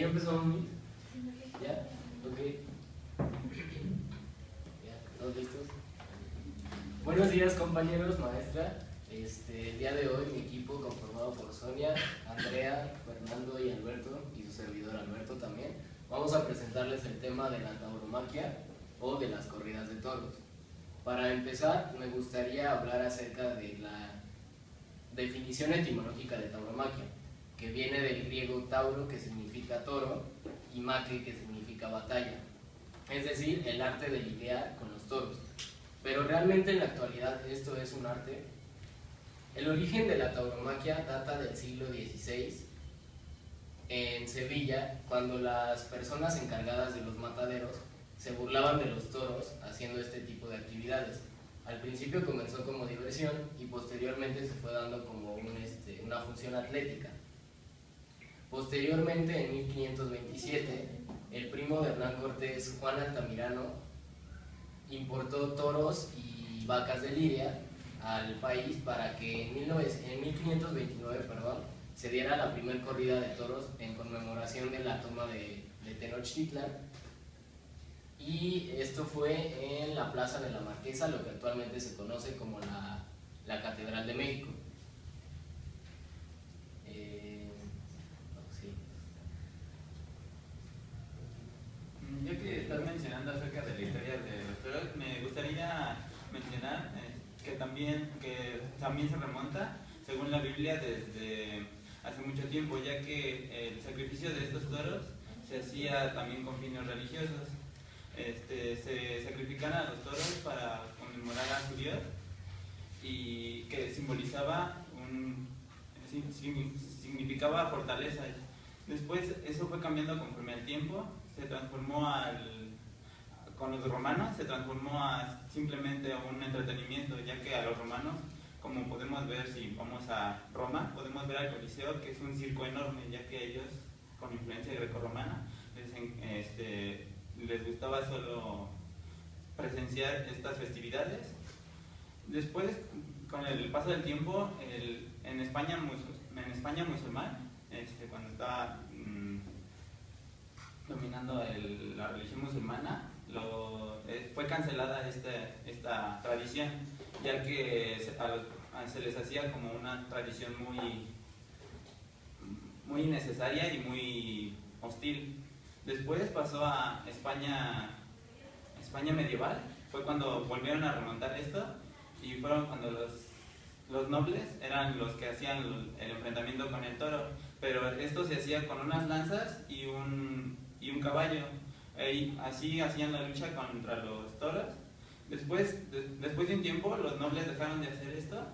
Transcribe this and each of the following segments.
¿Ya empezó Mami? ¿Ya? Ok. ¿Ya? ¿Todos listos? Buenos días, compañeros, maestra. El día de hoy mi equipo, conformado por Sonia, Andrea, Fernando y Alberto, y su servidor Alberto también, vamos a presentarles el tema de la tauromaquia o de las corridas de toros. Para empezar, me gustaría hablar acerca de la definición etimológica de tauromaquia, que viene del griego tauro, que significa toro, y maque, que significa batalla, es decir, el arte de lidiar con los toros. Pero realmente en la actualidad esto es un arte. El origen de la tauromaquia data del siglo XVI en Sevilla, cuando las personas encargadas de los mataderos se burlaban de los toros haciendo este tipo de actividades. Al principio comenzó como diversión y posteriormente se fue dando como una función atlética. Posteriormente, en 1527, el primo de Hernán Cortés, Juan Altamirano, importó toros y vacas de lidia al país para que en 1529 se diera la primera corrida de toros en conmemoración de la toma de Tenochtitlan, y esto fue en la Plaza de la Marquesa, lo que actualmente se conoce como la Catedral de México. Sí. Ya que estás mencionando acerca de la historia de los toros, me gustaría mencionar que también se remonta, según la Biblia, desde hace mucho tiempo, ya que el sacrificio de estos toros se hacía también con fines religiosos. Se sacrifican a los toros para conmemorar a su Dios, y que significaba fortaleza. Después eso fue cambiando conforme al tiempo, se transformó con los romanos, se transformó a simplemente un entretenimiento, ya que a los romanos, como podemos ver si vamos a Roma, podemos ver al Coliseo, que es un circo enorme, ya que ellos, con influencia grecorromana, les gustaba solo presenciar estas festividades. Después, con el paso del tiempo, en España musulmán, cuando estaba dominando la religión musulmana, fue cancelada esta tradición, ya que se les hacía como una tradición muy innecesaria y muy hostil. Después pasó a España medieval, fue cuando volvieron a remontar esto, y fueron cuando los nobles eran los que hacían el enfrentamiento con el toro, pero esto se hacía con unas lanzas y un caballo, y así hacían la lucha contra los toros. Después de un tiempo, los nobles dejaron de hacer esto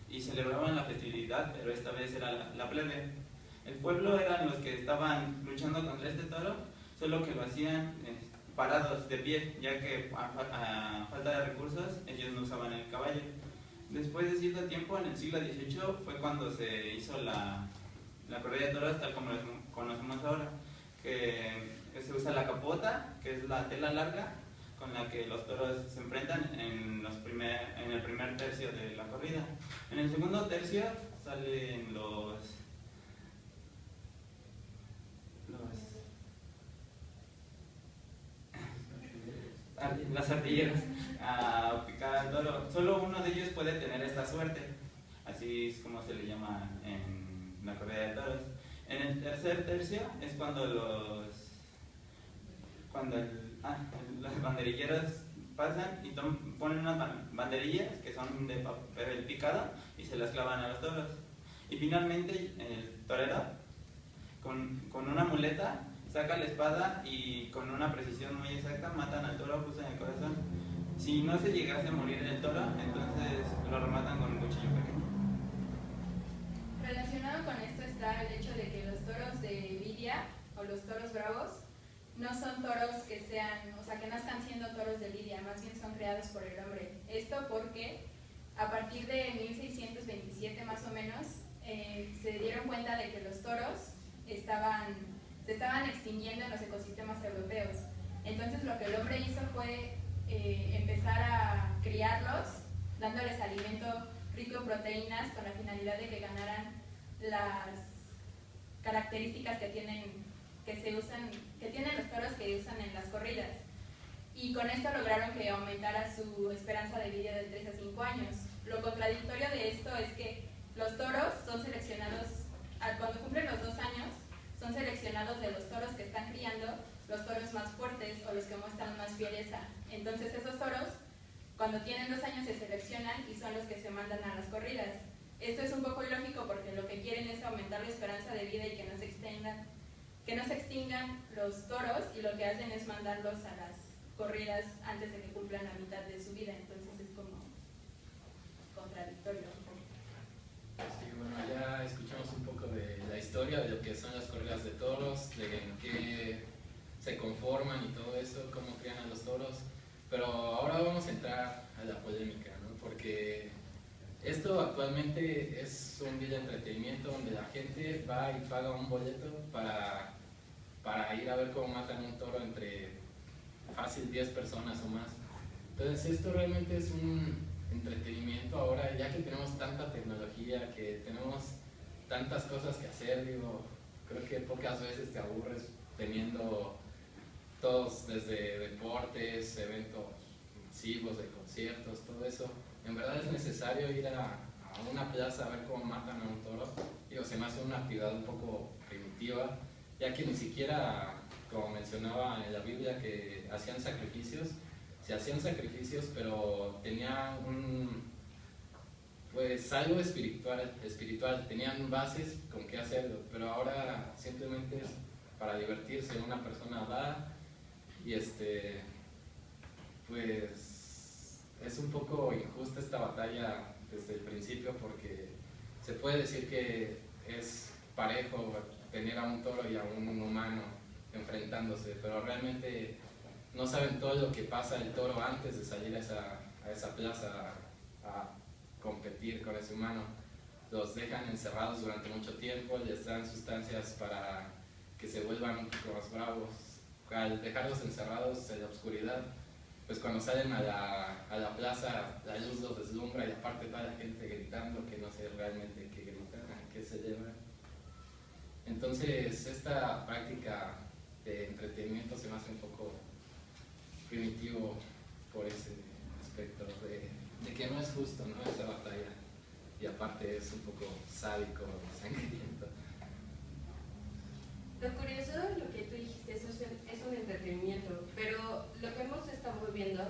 y celebraban la festividad, pero esta vez era la plebe. El pueblo eran los que estaban luchando contra este toro, solo que lo hacían parados de pie, ya que a falta de recursos ellos no usaban el caballo. Después de cierto tiempo, en el siglo XVIII, fue cuando se hizo la corrida de toros tal como la conocemos ahora, que se usa la capota, que es la tela larga con la que los toros se enfrentan en el primer tercio de la corrida. En el segundo tercio salen las artilleras a picar al toro. Solo uno de ellos puede tener esta suerte, así es como se le llama en la corrida de toros. En el tercer tercio es cuando los banderilleros pasan y ponen unas banderillas que son de papel picado y se las clavan a los toros. Y finalmente el torero con una muleta saca la espada y con una precisión muy exacta matan al toro justo en el corazón. Si no se llegase a morir el toro, entonces lo rematan con un cuchillo pequeño. Relacionado con esto está el hecho de que los toros de lidia o los toros bravos no son toros que nazcan siendo toros de lidia, más bien son creados por el hombre. Esto porque a partir de 1627 más o menos se dieron cuenta de que los toros se estaban extinguiendo en los ecosistemas europeos. Entonces lo que el hombre hizo fue empezar a criarlos, dándoles alimento rico en proteínas con la finalidad de que ganaran las características que que tienen los toros que usan en las corridas. Y con esto lograron que aumentara su esperanza de vida de 3 a 5 años. Lo contradictorio de esto es que los toros son seleccionados, cuando cumplen los 2 años, son seleccionados de los toros que están criando los toros más fuertes o los que muestran más fiereza. Entonces esos toros, cuando tienen 2 años, se seleccionan y son los que se mandan a las corridas. Esto es un poco ilógico porque lo que quieren es aumentar la esperanza de vida y que no se extingan los toros, y lo que hacen es mandarlos a las corridas antes de que cumplan la mitad de su vida. Entonces es como contradictorio. Sí, bueno, ya escuchamos un poco de la historia de lo que son las corridas de toros, de en qué se conforman y todo eso, cómo crían a los toros. Pero ahora vamos a entrar a la polémica, ¿no? Porque esto actualmente es un vil entretenimiento donde la gente va y paga un boleto para ir a ver cómo matan un toro entre fácil 10 personas o más. Entonces esto realmente es un entretenimiento ahora, ya que tenemos tanta tecnología, que tenemos tantas cosas que hacer. Digo, creo que pocas veces te aburres teniendo todos, desde deportes, eventos masivos, de conciertos, todo eso. En verdad es necesario ir a una plaza a ver cómo matan a un toro. Digo, se me hace una actividad un poco primitiva, ya que ni siquiera, como mencionaba en la Biblia, que hacían sacrificios. Se hacían sacrificios, pero tenían pues algo espiritual, tenían bases con qué hacerlo, pero ahora simplemente es para divertirse. Una persona va y pues es un poco injusta esta batalla desde el principio, porque se puede decir que es parejo tener a un toro y a un humano enfrentándose, pero realmente no saben todo lo que pasa el toro antes de salir a esa plaza a competir con ese humano. Los dejan encerrados durante mucho tiempo, les dan sustancias para que se vuelvan un poco más bravos. Al dejarlos encerrados en la oscuridad, pues cuando salen a la plaza, la luz los deslumbra, y aparte toda la gente gritando que no sé realmente qué gritan, qué se llevan. Entonces esta práctica de entretenimiento se me hace un poco primitivo por ese aspecto de que no es justo, ¿no?, esa batalla, y aparte es un poco sádico, sangriento. Lo curioso de lo que tú dijiste es un entretenimiento, pero lo que hemos estado viendo,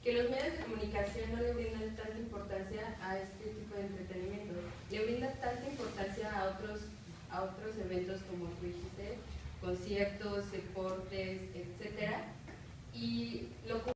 que los medios de comunicación no le brindan tanta importancia a este tipo de entretenimiento, le brindan tanta importancia a otros eventos, como tú dijiste, conciertos, deportes, etcétera. Y lo